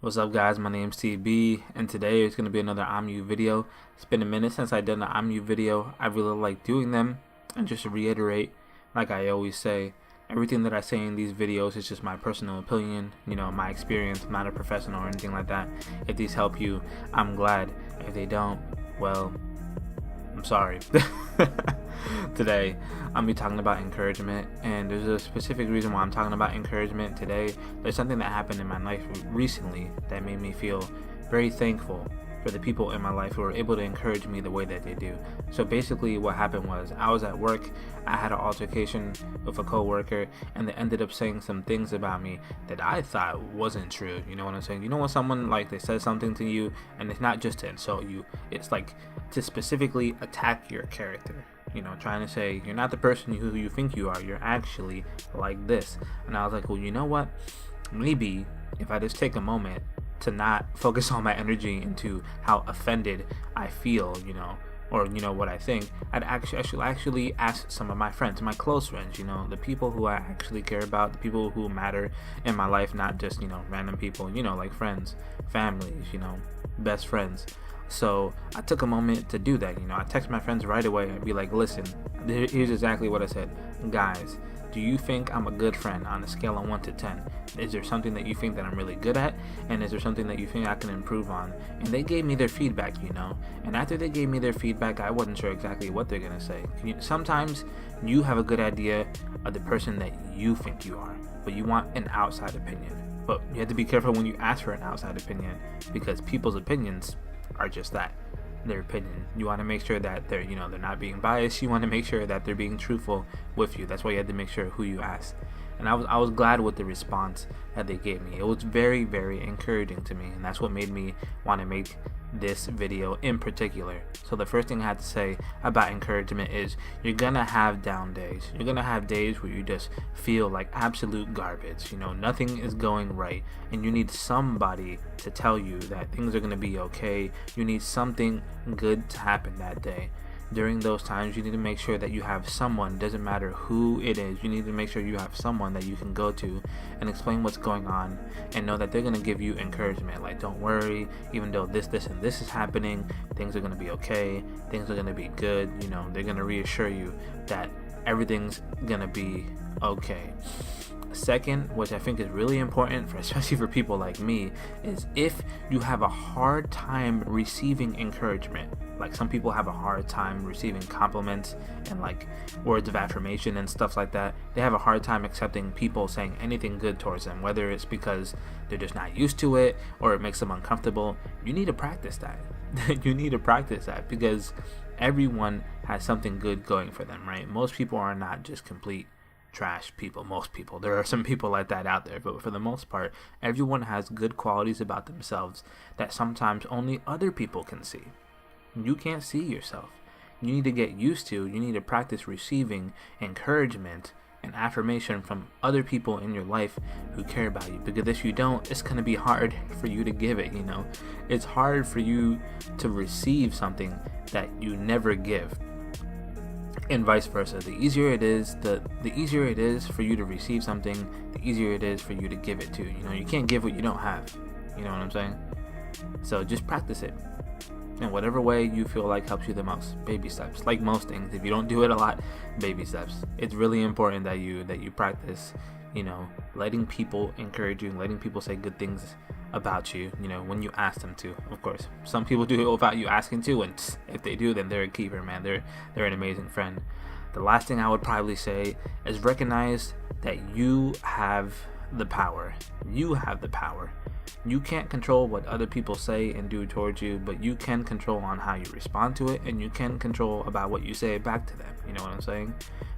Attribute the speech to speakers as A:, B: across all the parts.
A: What's up, guys? My name's TB, and today is going to be another I'm You video. It's been a minute since I've done an I'm You video. I really like doing them, and just to reiterate, like I always say, everything that I say in these videos is just my personal opinion, my experience. I'm not a professional or anything like that. If these help you, I'm glad. If they don't, well, I'm sorry. Today, I'm be talking about encouragement, and there's a specific reason why I'm talking about encouragement today. There's something that happened in my life recently that made me feel very thankful for the people in my life who were able to encourage me the way that they do. So basically what happened was I was at work, I had an altercation with a coworker, and they ended up saying some things about me that I thought wasn't true. You know what I'm saying? You know when someone they says something to you and it's not just to insult you, it's like to specifically attack your character. Trying to say you're not the person who you think you are, you're actually like this. And I was like, well, you know what? Maybe if I just take a moment to not focus all my energy into how offended I feel, or what I think, I should actually ask some of my friends, my close friends, the people who I actually care about, the people who matter in my life, not just random people, like friends, families, best friends. So I took a moment to do that. I text my friends right away and be like, listen, here's exactly what I said. Guys, do you think I'm a good friend on a scale of 1 to 10? Is there something that you think that I'm really good at? And is there something that you think I can improve on? And they gave me their feedback, And after they gave me their feedback, I wasn't sure exactly what they're going to say. Sometimes you have a good idea of the person that you think you are, but you want an outside opinion. But you have to be careful when you ask for an outside opinion, because people's opinions are just that, their opinion. You want to make sure that they're not being biased. You want to make sure that they're being truthful with you. That's why you had to make sure who you ask. And I was glad with the response that they gave me. It was very, very encouraging to me, and that's what made me want to make this video in particular. So the first thing I had to say about encouragement is you're gonna have down days. You're gonna have days where you just feel like absolute garbage. Nothing is going right, and you need somebody to tell you that things are gonna be okay. You need something good to happen that day. During those times, you need to make sure that you have someone, doesn't matter who it is, you need to make sure you have someone that you can go to and explain what's going on, and know that they're going to give you encouragement. Like, don't worry, even though this and this is happening, things are going to be okay, things are going to be good. They're going to reassure you that everything's going to be okay. Second, which I think is really important, especially for people like me, is if you have a hard time receiving encouragement. Like, some people have a hard time receiving compliments and words of affirmation and stuff like that. They have a hard time accepting people saying anything good towards them, whether it's because they're just not used to it or it makes them uncomfortable. You need to practice that. You need to practice that, because everyone has something good going for them, right? Most people are not just complete trash people. Most people, there are some people like that out there, but for the most part, everyone has good qualities about themselves that sometimes only other people can see. You can't see yourself. You need to get used to, you need to practice receiving encouragement and affirmation from other people in your life who care about you, because if you don't, it's going to be hard for you to give it. It's hard for you to receive something that you never give, and vice versa. The easier it is for you to receive something, the easier it is for you to give it to. You can't give what you don't have. You know what I'm saying? So just practice it in whatever way you feel like helps you the most. Baby steps, like most things. If you don't do it a lot, baby steps. It's really important that you practice, letting people encourage you, letting people say good things about you, when you ask them to. Of course, some people do it without you asking to, and if they do, then they're a keeper, man. They're an amazing friend. The last thing I would probably say is recognize that you have the power. You have the power. You can't control what other people say and do towards you, but you can control on how you respond to it, and you can control about what you say back to them. You know what I'm saying?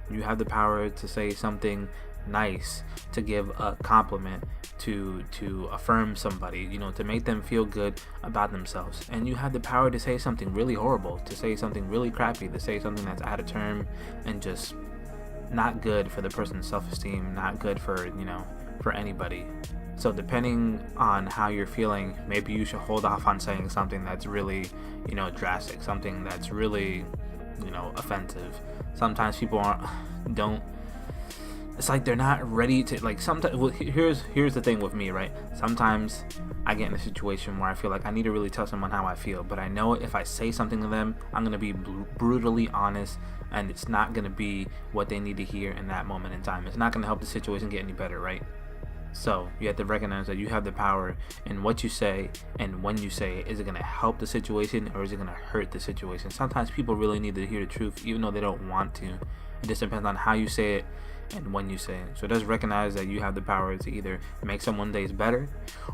A: You have the power to say something nice, to give a compliment, to affirm somebody, to make them feel good about themselves. And you have the power to say something really horrible, to say something really crappy, to say something that's out of term and just not good for the person's self-esteem, not good for anybody. So depending on how you're feeling, maybe you should hold off on saying something that's really drastic, something that's really offensive. Sometimes people don't it's like they're not ready to, like, sometimes. Well, here's the thing with me, right? Sometimes I get in a situation where I feel like I need to really tell someone how I feel, but I know if I say something to them, I'm gonna be brutally honest, and it's not gonna be what they need to hear in that moment in time. It's not gonna help the situation get any better, right? So you have to recognize that you have the power in what you say and when you say it. Is it going to help the situation, or is it going to hurt the situation? Sometimes people really need to hear the truth even though they don't want to. It just depends on how you say it and when you say it. So just recognize that you have the power to either make someone's days better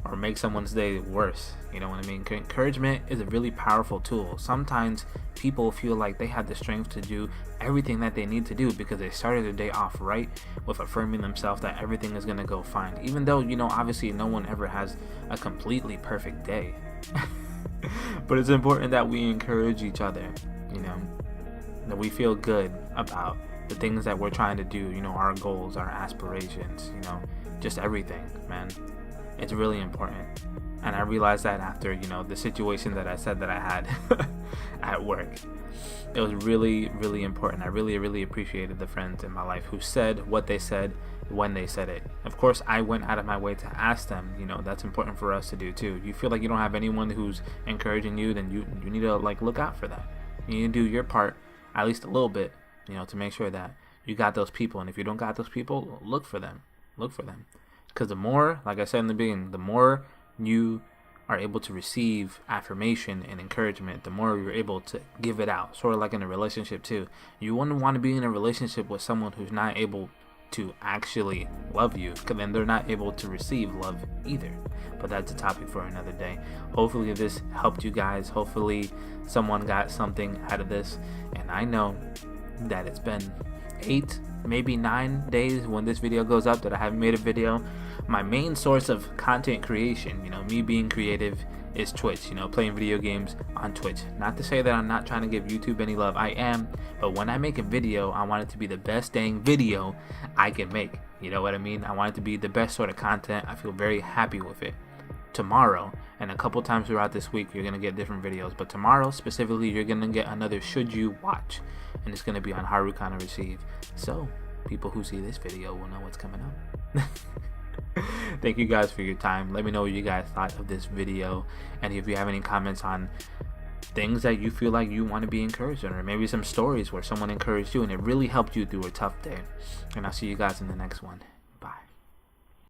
A: or make someone's day worse. You know what I mean? Encouragement is a really powerful tool. Sometimes people feel like they have the strength to do everything that they need to do because they started their day off right with affirming themselves that everything is going to go fine. Even though, obviously no one ever has a completely perfect day. But it's important that we encourage each other, that we feel good about the things that we're trying to do, our goals, our aspirations, just everything, man. It's really important. And I realized that after, the situation that I said that I had at work. It was really, really important. I really, really appreciated the friends in my life who said what they said when they said it. Of course, I went out of my way to ask them. That's important for us to do too. You feel like you don't have anyone who's encouraging you, then you need to look out for that. You need to do your part, at least a little bit, to make sure that you got those people. And if you don't got those people, look for them. Because the more, like I said in the beginning, the more you are able to receive affirmation and encouragement, the more you're able to give it out. Sort of like in a relationship too. You wouldn't want to be in a relationship with someone who's not able to actually love you, because then they're not able to receive love either. But that's a topic for another day. Hopefully this helped you guys. Hopefully someone got something out of this. And I know that it's been 8, maybe 9 days when this video goes up that I haven't made a video. My main source of content creation, me being creative, is Twitch, playing video games on Twitch. Not to say that I'm not trying to give YouTube any love. I am, but when I make a video, I want it to be the best dang video I can make. You know what I mean? I want it to be the best sort of content. I feel very happy with it. Tomorrow and a couple times throughout this week, you're gonna get different videos, but tomorrow specifically, you're gonna get another Should You Watch, and it's gonna be on Harukana Receive. So people who see this video will know what's coming up. Thank you guys for your time. Let me know what you guys thought of this video, and if you have any comments on things that you feel like you want to be encouraged in, or maybe some stories where someone encouraged you and it really helped you through a tough day. And I'll see you guys in the next one.